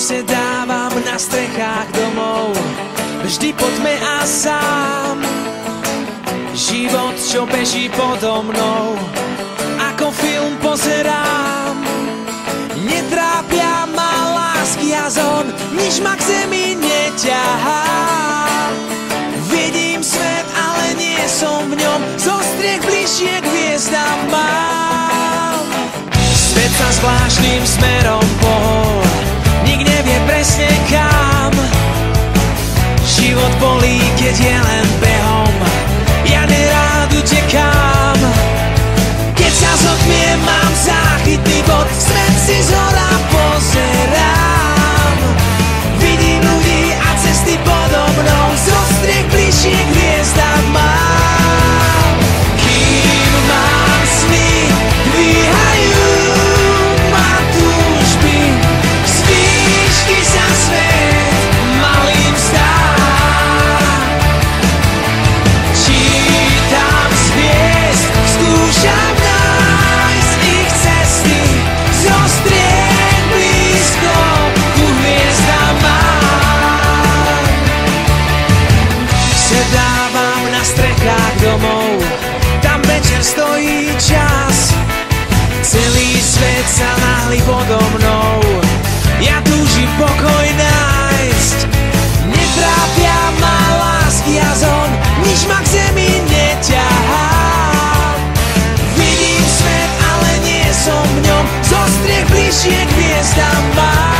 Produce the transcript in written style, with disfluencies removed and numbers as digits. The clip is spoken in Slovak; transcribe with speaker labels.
Speaker 1: Sedávam na strechách domov, vždy po tme a sám. Život, čo beží podo mnou, ako film pozerám. Netrápia ma lásky a zón, nič ma k zemi neťahá. Vidím svet, ale nie som v ňom, zo striech bližšie k hviezdám mám. Svet sa zvláštnym smerom pohol, nik nevie presne kam. Život bolí, keď je len behom, ja nerád utekám. Keď sa zotmiem, mám záchytný bod, svet si zhora pozerám. Vidím ľudí a cesty podo mnou, zo striech bližšie k hviezdám mám. Kým mám sny, dvíhajú ma túžby, z výšky sa svet malým zdá. Čítam z hviezd, skúšam nájsť ich cesty, zo striech blízko ku hviezdám mám. Sedávam na strechách domov, tam večer stojí čas. Celý svet sa náhli podo mnou, ja túžim pokoj nájsť. Netrápia ma lásky a zón, nič ma k zemi neťahá. Vidím svet, ale nie som v ňom, zo striech bližšie k hviezdám mám.